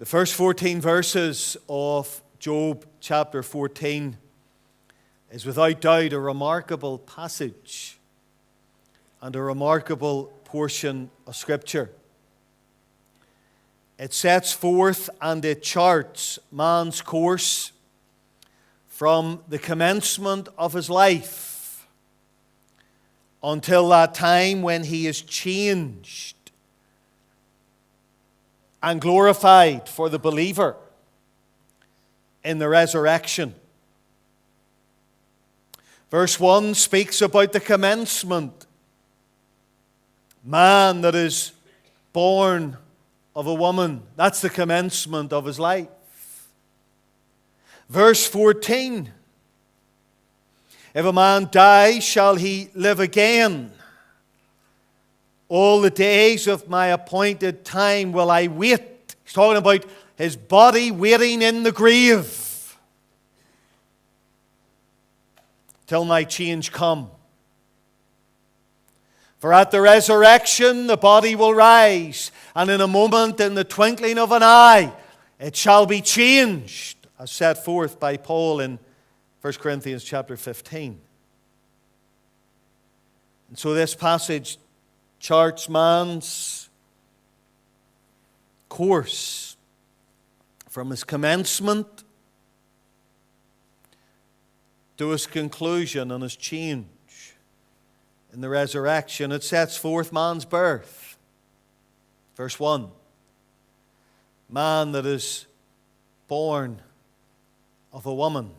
The first 14 verses of Job chapter 14 is without doubt a remarkable passage and a remarkable portion of Scripture. It sets forth and it charts man's course from the commencement of his life until that time when he is changed and glorified for the believer in the resurrection. Verse 1 speaks about the commencement. Man that is born of a woman, that's the commencement of his life. Verse 14, if a man die, shall he live again? All the days of my appointed time will I wait. He's talking about his body waiting in the grave till my change come. For at the resurrection the body will rise, and in a moment, in the twinkling of an eye, it shall be changed, as set forth by Paul in 1 Corinthians chapter 15. And so this passage charts man's course from his commencement to his conclusion and his change in the resurrection. It sets forth man's birth. Verse 1. Man that is born of a woman.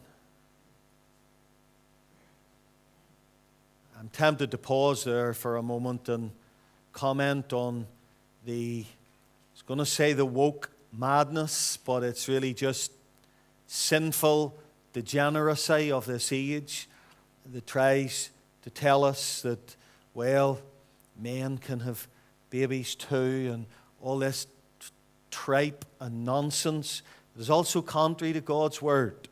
I'm tempted to pause there for a moment and comment on I was going to say the woke madness, but it's really just sinful degeneracy of this age that tries to tell us that, well, men can have babies too, and all this tripe and nonsense. It is also contrary to God's word.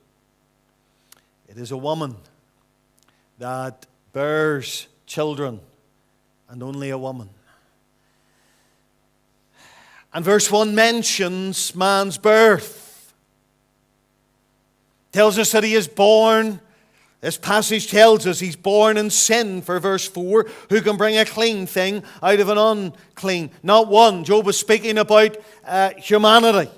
It is a woman that bears children, and only a woman. And verse 1 mentions man's birth. Tells us that he is born. This passage tells us he's born in sin, for verse 4. Who can bring a clean thing out of an unclean? Not one. Job was speaking about humanity.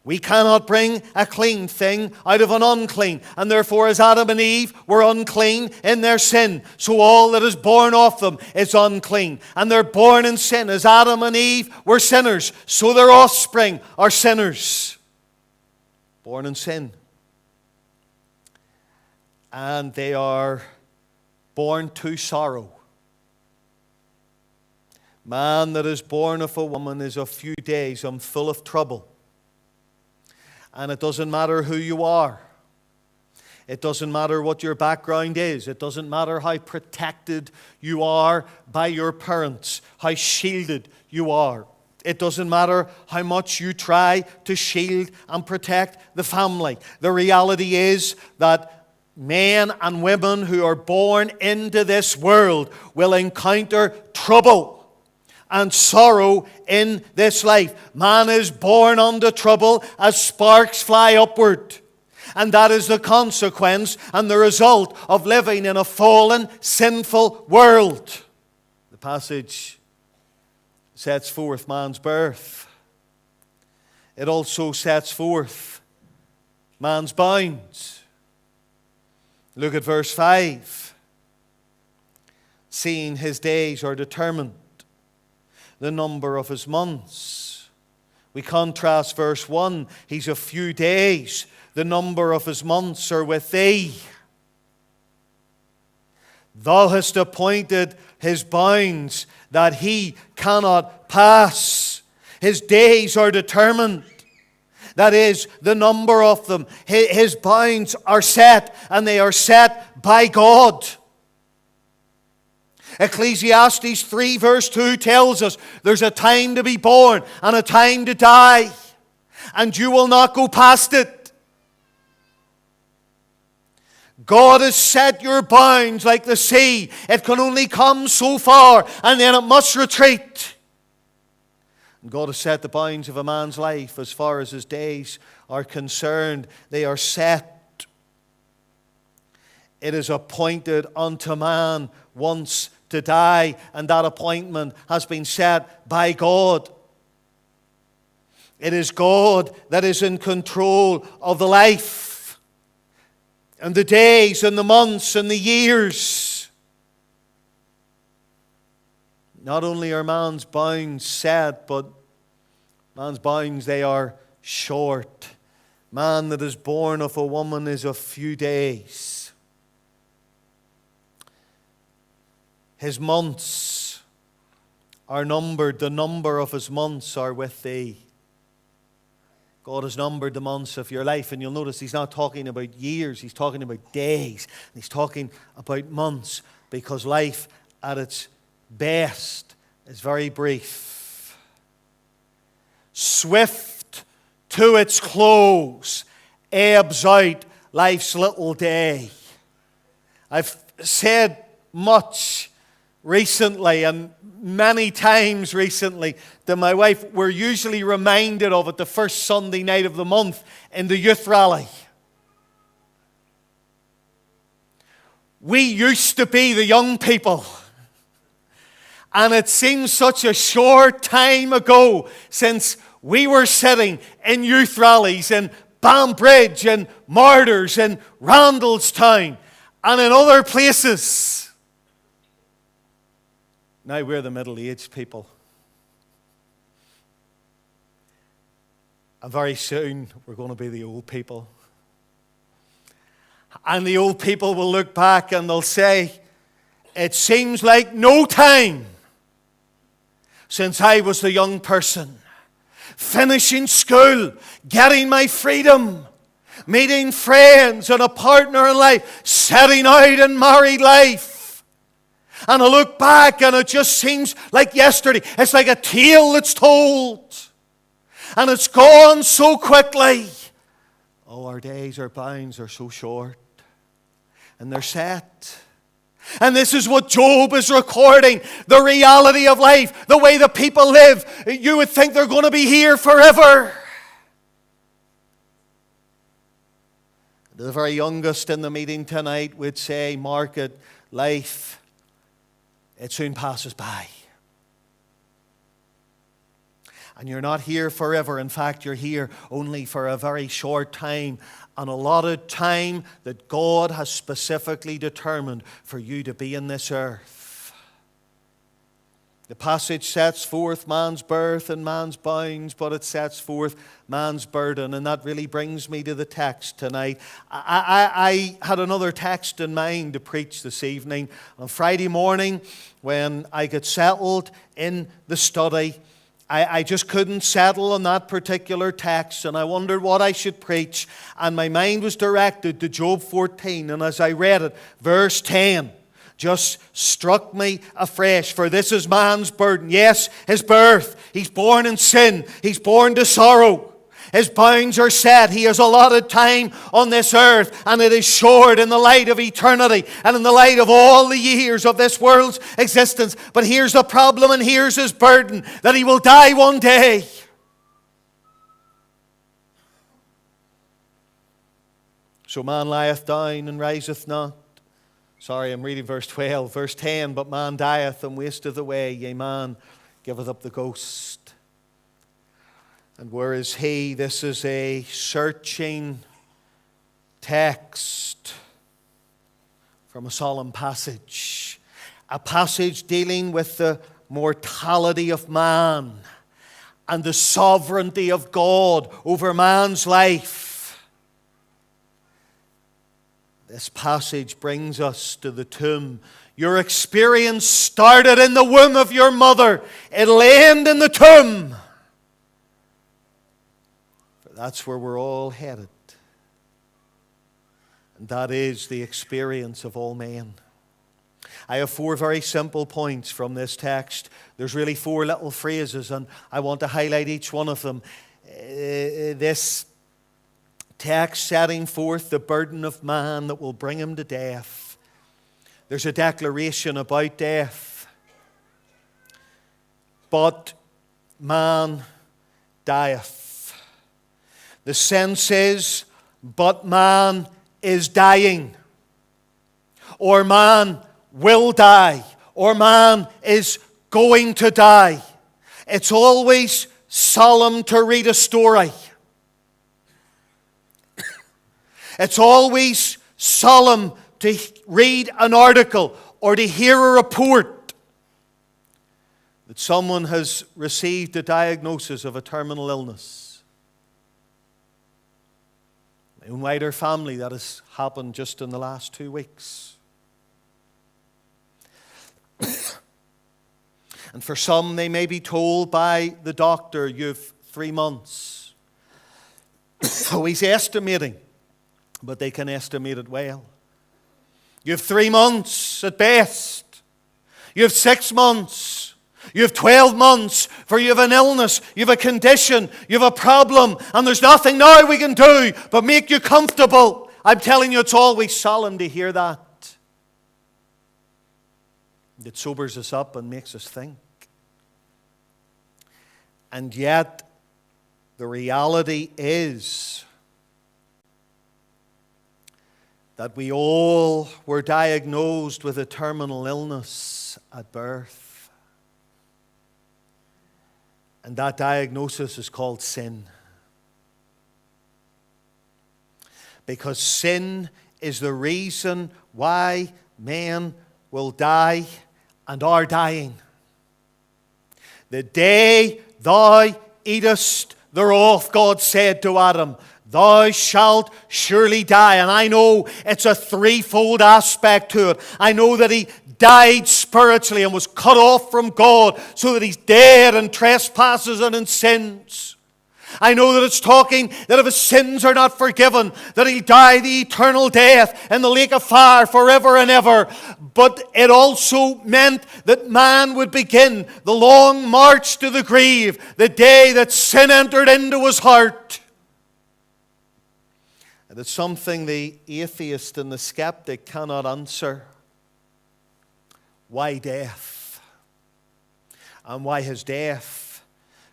We cannot bring a clean thing out of an unclean. And therefore, as Adam and Eve were unclean in their sin, so all that is born of them is unclean. And they're born in sin. As Adam and Eve were sinners, so their offspring are sinners. Born in sin. And they are born to sorrow. Man that is born of a woman is of few days and full of trouble. And it doesn't matter who you are. It doesn't matter what your background is. It doesn't matter how protected you are by your parents, how shielded you are. It doesn't matter how much you try to shield and protect the family. The reality is that men and women who are born into this world will encounter trouble and sorrow in this life. Man is born unto trouble as sparks fly upward. And that is the consequence and the result of living in a fallen, sinful world. The passage sets forth man's birth. It also sets forth man's bounds. Look at verse 5. Seeing his days are determined, the number of his months. We contrast verse 1. He's a few days. The number of his months are with thee. Thou hast appointed his bounds that he cannot pass. His days are determined. That is, the number of them. His bounds are set, and they are set by God. Ecclesiastes 3 verse 2 tells us there's a time to be born and a time to die, and you will not go past it. God has set your bounds like the sea. It can only come so far, and then it must retreat. God has set the bounds of a man's life as far as his days are concerned. They are set. It is appointed unto man once to die, and that appointment has been set by God. It is God that is in control of the life and the days and the months and the years. Not only are man's bounds set, but man's bounds, they are short. Man that is born of a woman is of few days. His months are numbered. The number of his months are with thee. God has numbered the months of your life. And you'll notice he's not talking about years. He's talking about days. He's talking about months, because life at its best is very brief. Swift to its close ebbs out life's little day. I've said much recently, and many times recently, to my wife. We're usually reminded of it the first Sunday night of the month in the youth rally. We used to be the young people. And it seems such a short time ago since we were sitting in youth rallies in Banbridge and Martyrs and Randallstown and in other places. Now we're the middle-aged people. And very soon we're going to be the old people. And the old people will look back and they'll say, it seems like no time since I was the young person, finishing school, getting my freedom, meeting friends and a partner in life, setting out in married life. And I look back and it just seems like yesterday. It's like a tale that's told. And it's gone so quickly. Oh, our days, our bounds are so short. And they're set. And this is what Job is recording. The reality of life. The way the people live. You would think they're going to be here forever. The very youngest in the meeting tonight would say, mark it, life, it soon passes by. And you're not here forever. In fact, you're here only for a very short time. An allotted time that God has specifically determined for you to be in this earth. The passage sets forth man's birth and man's bounds, but it sets forth man's burden. And that really brings me to the text tonight. I had another text in mind to preach this evening. On Friday morning, when I got settled in the study, I just couldn't settle on that particular text, and I wondered what I should preach. And my mind was directed to Job 14, and as I read it, verse 10 just struck me afresh. For this is man's burden. Yes, his birth. He's born in sin. He's born to sorrow. His bounds are set. He has allotted time on this earth, and it is short in the light of eternity and in the light of all the years of this world's existence. But here's the problem, and here's his burden, that he will die one day. So man lieth down and riseth not. Sorry, I'm reading verse 12. Verse 10, but man dieth and wasteth away. Yea, man giveth up the ghost. And where is he? This is a searching text from a solemn passage. A passage dealing with the mortality of man and the sovereignty of God over man's life. This passage brings us to the tomb. Your experience started in the womb of your mother. It'll end in the tomb. That's where we're all headed. And that is the experience of all men. I have 4 very simple points from this text. There's really 4 little phrases, and I want to highlight each one of them. This text setting forth the burden of man that will bring him to death. There's a declaration about death. But man dieth. The sense is, but man is dying, or man will die, or man is going to die. It's always solemn to read a story. It's always solemn to read an article or to hear a report that someone has received a diagnosis of a terminal illness. My own wider family, that has happened just in the last 2 weeks. And for some, they may be told by the doctor, you've 3 months. So he's estimating, but they can estimate it well. You have 3 months at best. You have 6 months. You have 12 months, for you have an illness, you have a condition, you have a problem, and there's nothing now we can do but make you comfortable. I'm telling you, it's always solemn to hear that. It sobers us up and makes us think. And yet, the reality is that we all were diagnosed with a terminal illness at birth. And that diagnosis is called sin. Because sin is the reason why men will die and are dying. The day thou eatest thereof, God said to Adam, thou shalt surely die. And I know it's a threefold aspect to it. I know that he died spiritually and was cut off from God so that he's dead in trespasses and in sins. I know that it's talking that if his sins are not forgiven, that he'll die the eternal death in the lake of fire forever and ever. But it also meant that man would begin the long march to the grave, the day that sin entered into his heart. And it's something the atheist and the skeptic cannot answer. Why death? And why has death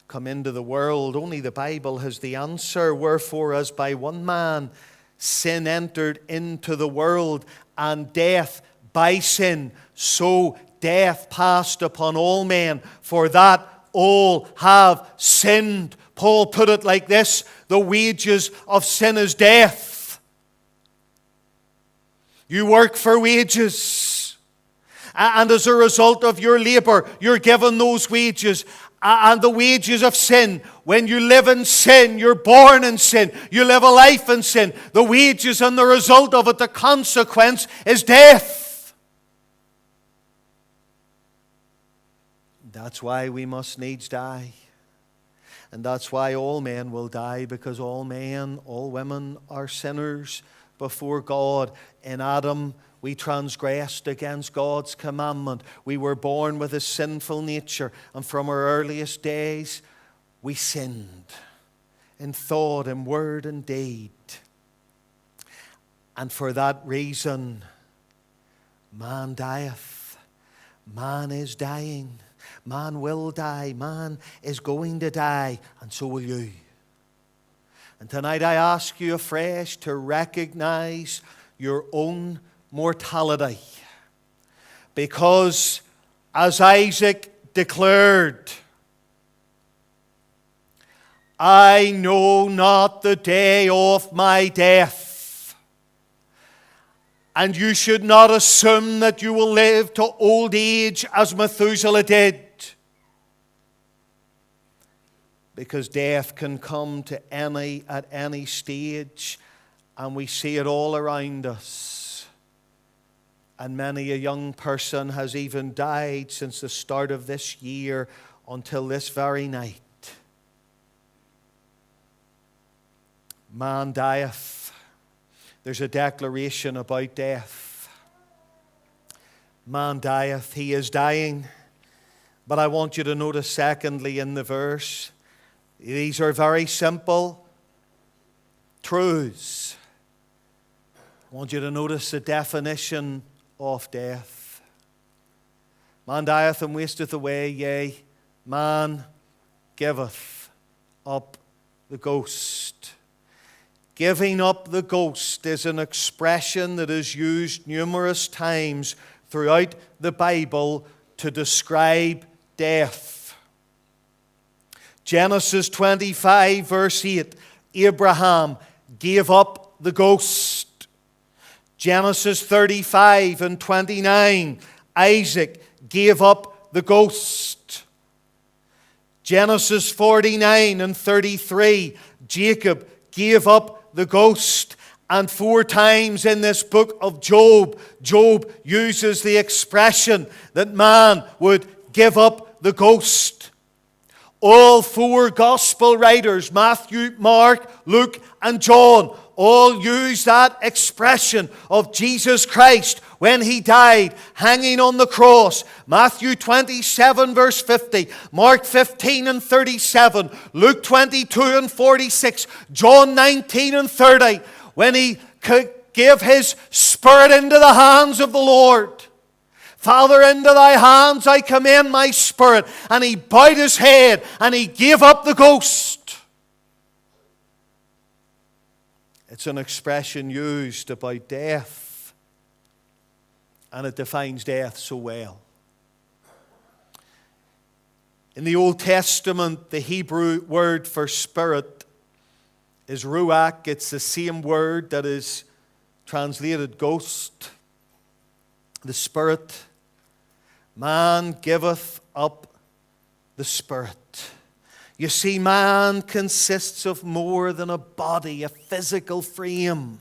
come into the world? Only the Bible has the answer. Wherefore, as by one man sin entered into the world, and death by sin, so death passed upon all men, for that all have sinned. Paul put it like this: the wages of sin is death. You work for wages, and as a result of your labor, you're given those wages. And the wages of sin, when you live in sin, you're born in sin, you live a life in sin. The wages and the result of it, the consequence, is death. That's why we must needs die. And that's why all men will die, because all men, all women are sinners before God. In Adam, we transgressed against God's commandment. We were born with a sinful nature. And from our earliest days, we sinned in thought, in word, and deed. And for that reason, man dieth. Man is dying. Man will die. Man is going to die. And so will you. And tonight I ask you afresh to recognize your own mortality. Because as Isaac declared, I know not the day of my death. And you should not assume that you will live to old age as Methuselah did. Because death can come to at any stage, and we see it all around us. And many a young person has even died since the start of this year until this very night. Man dieth. There's a declaration about death. Man dieth. He is dying. But I want you to notice secondly in the verse, these are very simple truths. I want you to notice the definition of death. Man dieth and wasteth away, yea, man giveth up the ghost. Giving up the ghost is an expression that is used numerous times throughout the Bible to describe death. Genesis 25 verse 8, Abraham gave up the ghost. Genesis 35 and 29, Isaac gave up the ghost. Genesis 49 and 33, Jacob gave up the ghost. And 4 times in this book of Job, Job uses the expression that man would give up the ghost. All 4 gospel writers, Matthew, Mark, Luke, and John, all use that expression of Jesus Christ when he died, hanging on the cross. Matthew 27 verse 50, Mark 15 and 37, Luke 22 and 46, John 19 and 30, when he could give his spirit into the hands of the Lord. Father, into thy hands I commend my spirit. And he bowed his head and he gave up the ghost. It's an expression used about death, and it defines death so well. In the Old Testament, the Hebrew word for spirit is ruach. It's the same word that is translated ghost. The spirit. Man giveth up the spirit. You see, man consists of more than a body, a physical frame.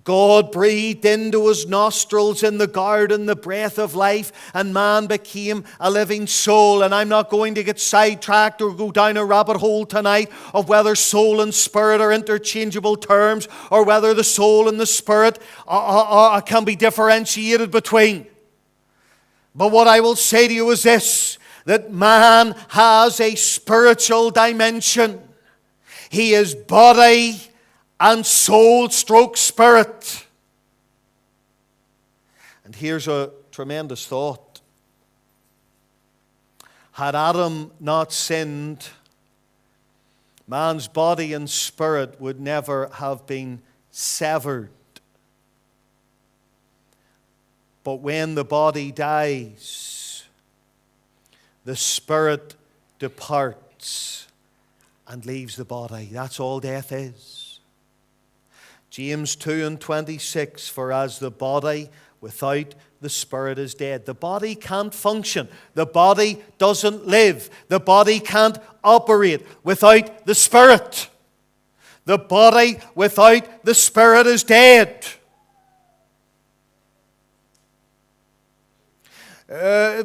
God breathed into his nostrils in the garden the breath of life, and man became a living soul. And I'm not going to get sidetracked or go down a rabbit hole tonight of whether soul and spirit are interchangeable terms, or whether the soul and the spirit can be differentiated between. But what I will say to you is this, that man has a spiritual dimension. He is body and soul stroke spirit. And here's a tremendous thought. Had Adam not sinned, man's body and spirit would never have been severed. But when the body dies, the spirit departs and leaves the body. That's all death is. James 2 and 26, for as the body without the spirit is dead. The body can't function. The body doesn't live. The body can't operate without the spirit. The body without the spirit is dead.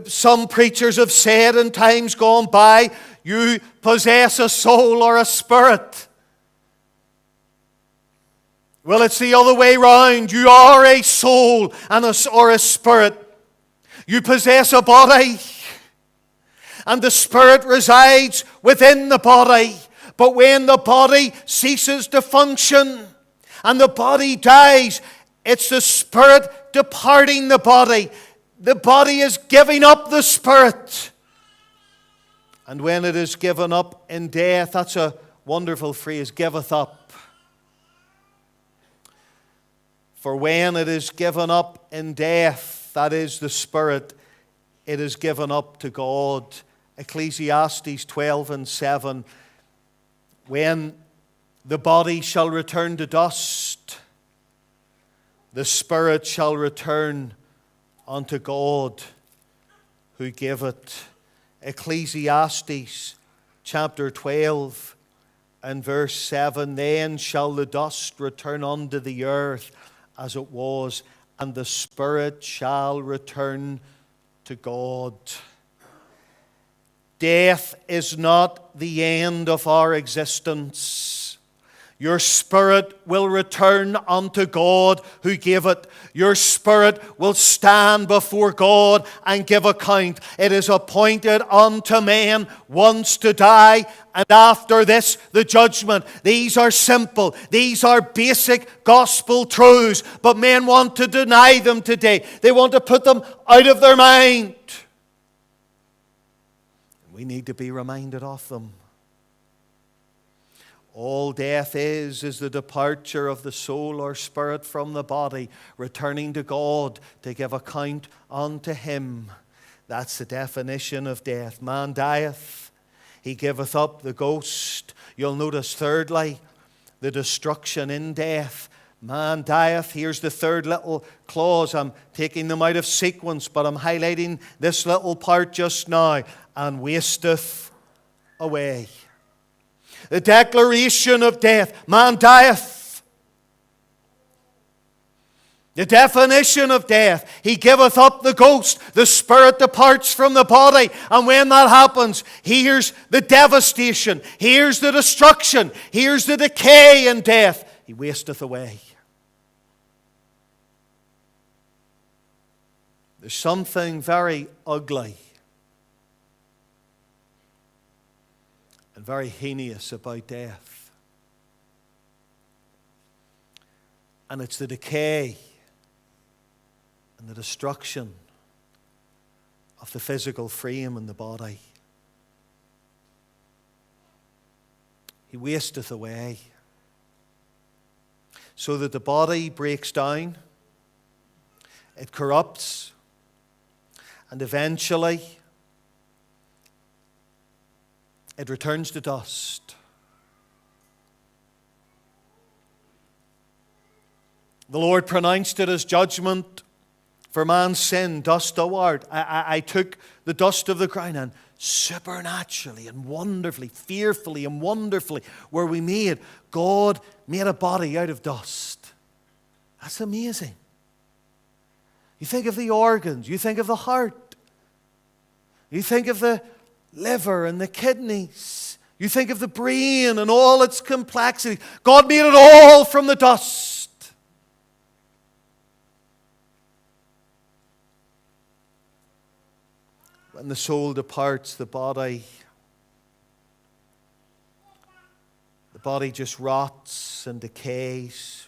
Some preachers have said in times gone by, you possess a soul or a spirit. Well, it's the other way round. You are a soul or a spirit. You possess a body, and the spirit resides within the body. But when the body ceases to function and the body dies, it's the spirit departing the body. The body is giving up the spirit. And when it is given up in death, that's a wonderful phrase, giveth up. For when it is given up in death, that is the spirit, it is given up to God. Ecclesiastes 12 and 7. When the body shall return to dust, the spirit shall return unto God who gave it. Ecclesiastes chapter 12 and verse 7. Then shall the dust return unto the earth as it was, and the spirit shall return to God. Death is not the end of our existence. Your spirit will return unto God who gave it. Your spirit will stand before God and give account. It is appointed unto man once to die, and after this the judgment. These are simple. These are basic gospel truths, but men want to deny them today. They want to put them out of their mind. We need to be reminded of them. All death is the departure of the soul or spirit from the body, returning to God to give account unto Him. That's the definition of death. Man dieth, he giveth up the ghost. You'll notice thirdly, the destruction in death. Man dieth. Here's the third little clause. I'm taking them out of sequence, but I'm highlighting this little part just now. And wasteth away. The declaration of death. Man dieth. The definition of death. He giveth up the ghost. The spirit departs from the body. And when that happens, here's the devastation. Here's the destruction. Here's the decay in death. He wasteth away. There's something very ugly and very heinous about death. And it's the decay and the destruction of the physical frame and the body. He wasteth away. So that the body breaks down, it corrupts, and eventually it returns to dust. The Lord pronounced it as judgment for man's sin, dust thou art. I took the dust of the ground, and supernaturally and wonderfully, fearfully and wonderfully were we made. God made a body out of dust. That's amazing. You think of the organs, you think of the heart, you think of the liver and the kidneys, you think of the brain and all its complexity. God made it all from the dust. When the soul departs, the body just rots and decays.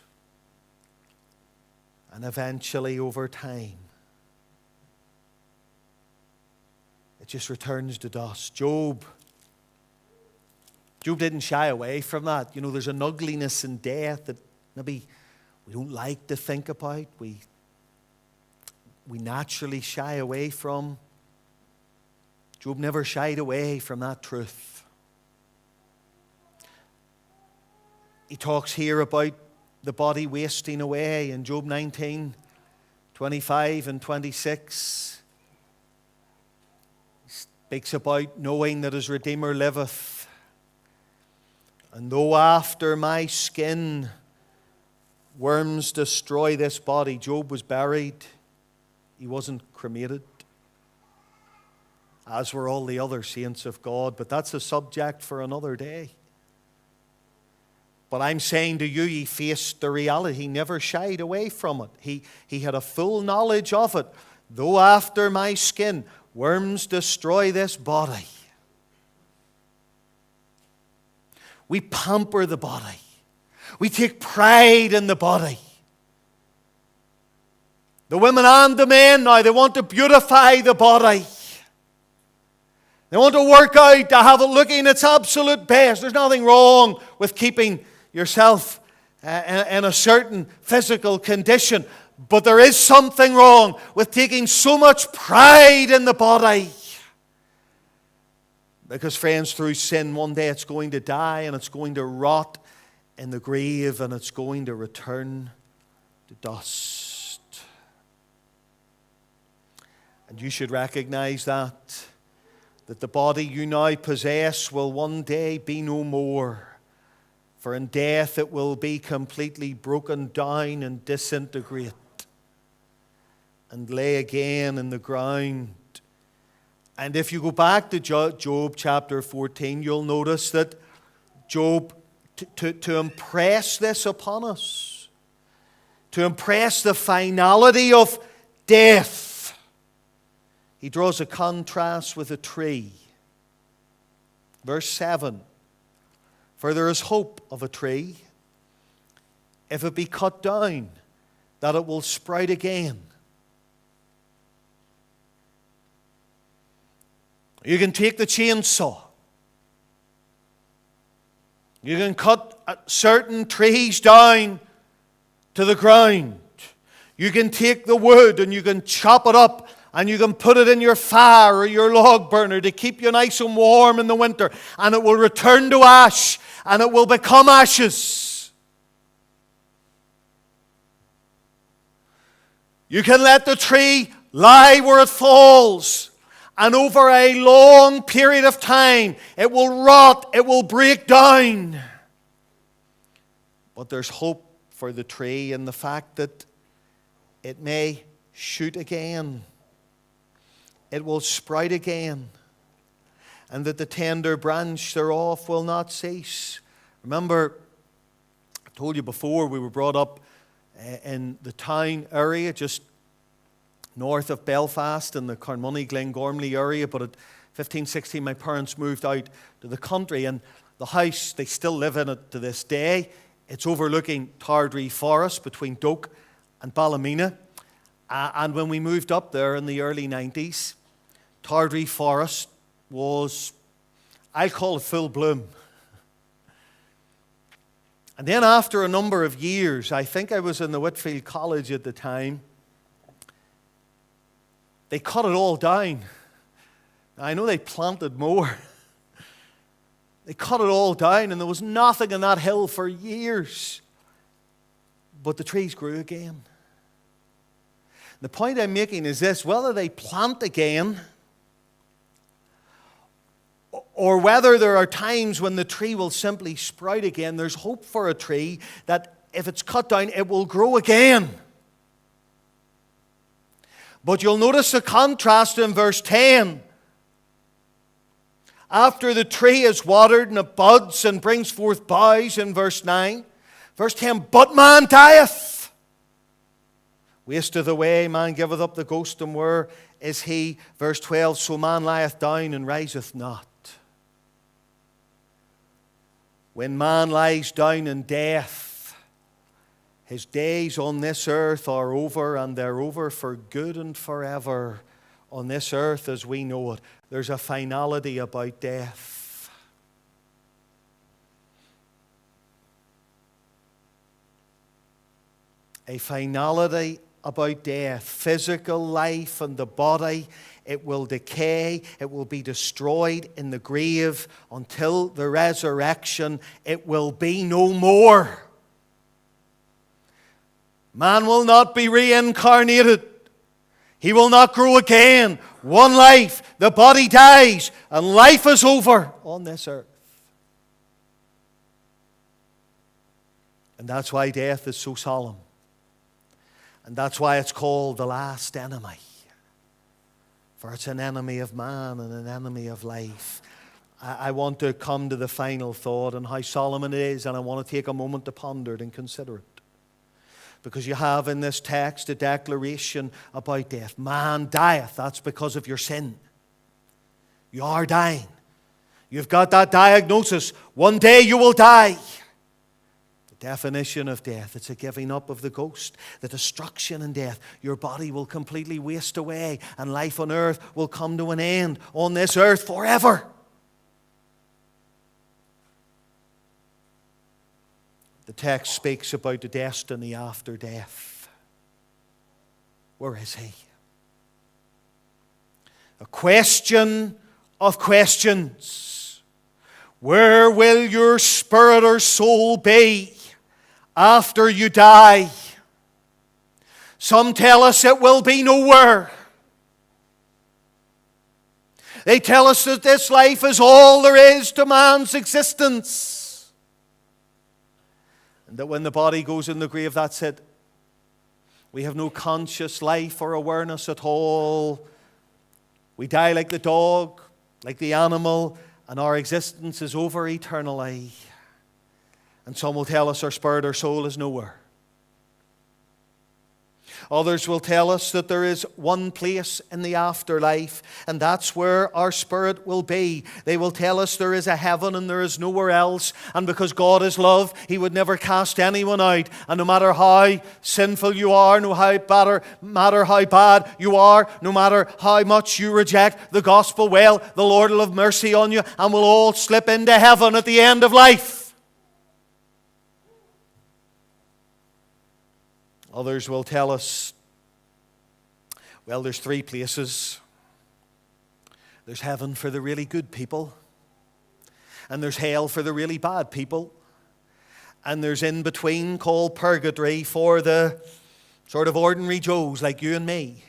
And eventually, over time, it just returns to dust. Job didn't shy away from that. You know, there's an ugliness in death that maybe we don't like to think about. We naturally shy away from. Job never shied away from that truth. He talks here about the body wasting away in Job 19, 25 and 26. He speaks about knowing that his Redeemer liveth. And though after my skin worms destroy this body, Job was buried. He wasn't cremated, as were all the other saints of God. But that's a subject for another day. But I'm saying to you, he faced the reality. He never shied away from it. He had a full knowledge of it. Though after my skin worms destroy this body. We pamper the body. We take pride in the body. The women and the men now, they want to beautify the body. They want to work out, to have it looking its absolute best. There's nothing wrong with keeping yourself in a certain physical condition. But there is something wrong with taking so much pride in the body. Because, friends, through sin, one day it's going to die and it's going to rot in the grave and it's going to return to dust. And you should recognize that the body you now possess will one day be no more. For in death it will be completely broken down and disintegrate and lay again in the ground. And if you go back to Job chapter 14, you'll notice that Job, to impress this upon us, to impress the finality of death, he draws a contrast with a tree. Verse 7, for there is hope of a tree, if it be cut down, that it will sprout again. You can take the chainsaw. You can cut certain trees down to the ground. You can take the wood and you can chop it up and you can put it in your fire or your log burner to keep you nice and warm in the winter, and it will return to ash and it will become ashes. You can let the tree lie where it falls, and over a long period of time it will rot, it will break down. But there's hope for the tree in the fact that it may shoot again. It will sprout again. And that the tender branch thereof will not cease. Remember, I told you before, we were brought up in the town area, just north of Belfast in the Carnmoney, Glengormley area. But at 15, 16, my parents moved out to the country. And the house, they still live in it to this day. It's overlooking Tardree Forest between Doak and Ballymena. And when we moved up there in the early 90s, Tardree Forest was, I'll call it full bloom. And then after a number of years, I think I was in the Whitfield College at the time, they cut it all down. I know they planted more. They cut it all down, and there was nothing on that hill for years. But the trees grew again. The point I'm making is this: whether they plant again, or whether there are times when the tree will simply sprout again, there's hope for a tree that if it's cut down, it will grow again. But you'll notice the contrast in verse 10. After the tree is watered and it buds and brings forth boughs in verse 9. Verse 10, but man dieth. Wasteth away, man giveth up the ghost, and where is he? Verse 12, so man lieth down and riseth not. When man lies down in death, his days on this earth are over, and they're over for good and forever. On this earth as we know it, there's a finality about death. A finality about death. Physical life and the body, it will decay, it will be destroyed in the grave until the resurrection. It will be no more. Man will not be reincarnated. He will not grow again. One life, the body dies, and life is over on this earth. And that's why death is so solemn. And that's why it's called the last enemy. For it's an enemy of man and an enemy of life. I want to come to the final thought and how solemn it is, and I want to take a moment to ponder it and consider it. Because you have in this text a declaration about death. Man dieth. That's because of your sin. You are dying. You've got that diagnosis. One day you will die. The definition of death, it's a giving up of the ghost, the destruction in death. Your body will completely waste away, and life on earth will come to an end on this earth forever. The text speaks about the destiny after death. Where is he? A question of questions. Where will your spirit or soul be after you die? Some tell us it will be nowhere. They tell us that this life is all there is to man's existence. And that when the body goes in the grave, that's it. We have no conscious life or awareness at all. We die like the dog, like the animal, and our existence is over eternally. And some will tell us our spirit or soul is nowhere. Others will tell us that there is one place in the afterlife, and that's where our spirit will be. They will tell us there is a heaven and there is nowhere else, and because God is love, He would never cast anyone out. And no matter how sinful you are, no matter how bad you are, no matter how much you reject the gospel, well, the Lord will have mercy on you, and we'll all slip into heaven at the end of life. Others will tell us, well, there's three places. There's heaven for the really good people, and there's hell for the really bad people, and there's in between called purgatory for the sort of ordinary Joes like you and me.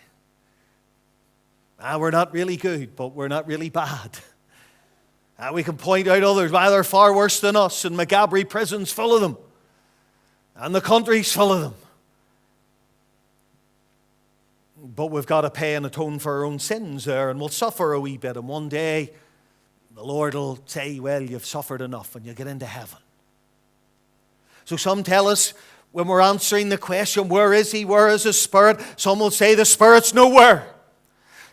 We're not really good, but we're not really bad. We can point out others, they're far worse than us, and Magabry prison's full of them, and the country's full of them. But we've got to pay and atone for our own sins there, and we'll suffer a wee bit, and one day the Lord will say, well, you've suffered enough, and you get into heaven. So some tell us, when we're answering the question, where is He, where is His Spirit? Some will say the Spirit's nowhere.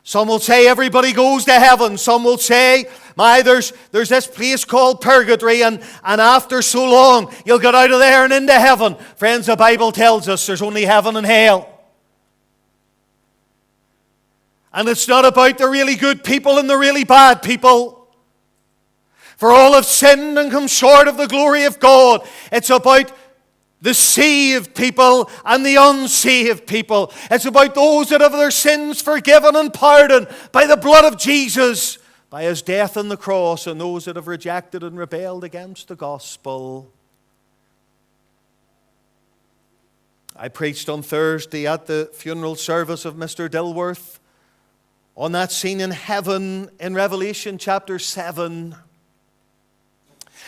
Some will say everybody goes to heaven. Some will say, there's this place called purgatory, and after so long, you'll get out of there and into heaven. Friends, the Bible tells us there's only heaven and hell. And it's not about the really good people and the really bad people. For all have sinned and come short of the glory of God. It's about the saved people and the unsaved people. It's about those that have their sins forgiven and pardoned by the blood of Jesus, by His death on the cross, and those that have rejected and rebelled against the gospel. I preached on Thursday at the funeral service of Mr. Dilworth on that scene in heaven in Revelation chapter 7.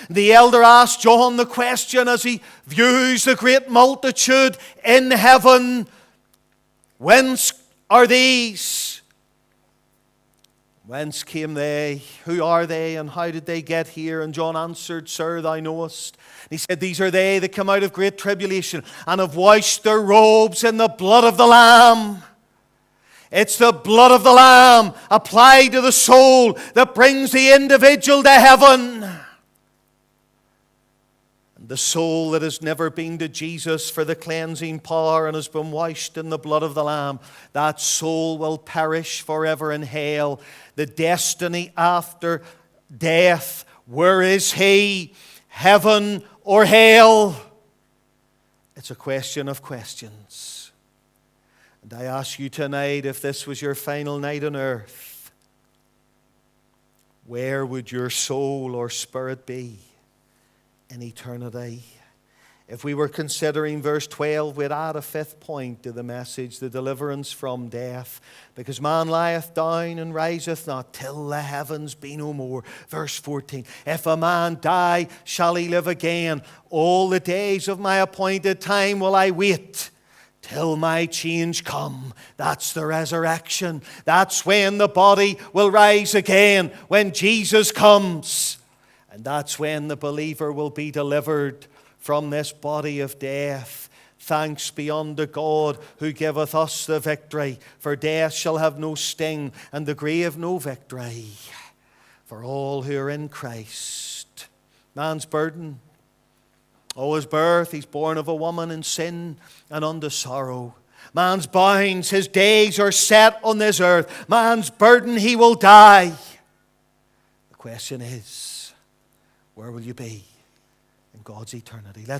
The elder asked John the question as he views the great multitude in heaven, whence are these? Whence came they? Who are they? And how did they get here? And John answered, Sir, thou knowest. And he said, these are they that come out of great tribulation and have washed their robes in the blood of the Lamb. It's the blood of the Lamb applied to the soul that brings the individual to heaven. And the soul that has never been to Jesus for the cleansing power and has been washed in the blood of the Lamb, that soul will perish forever in hell. The destiny after death, where is he? Heaven or hell? It's a question of questions. And I ask you tonight, if this was your final night on earth, where would your soul or spirit be in eternity? If we were considering verse 12, we'd add a fifth point to the message, the deliverance from death. Because man lieth down and riseth not till the heavens be no more. Verse 14, if a man die, shall he live again. All the days of my appointed time will I wait till my change come. That's the resurrection. That's when the body will rise again, when Jesus comes. And that's when the believer will be delivered from this body of death. Thanks be unto God who giveth us the victory. For death shall have no sting, and the grave no victory, for all who are in Christ. Man's burden, his birth, he's born of a woman in sin and unto sorrow. Man's bounds, his days are set on this earth. Man's burden, he will die. The question is, where will you be in God's eternity? Let's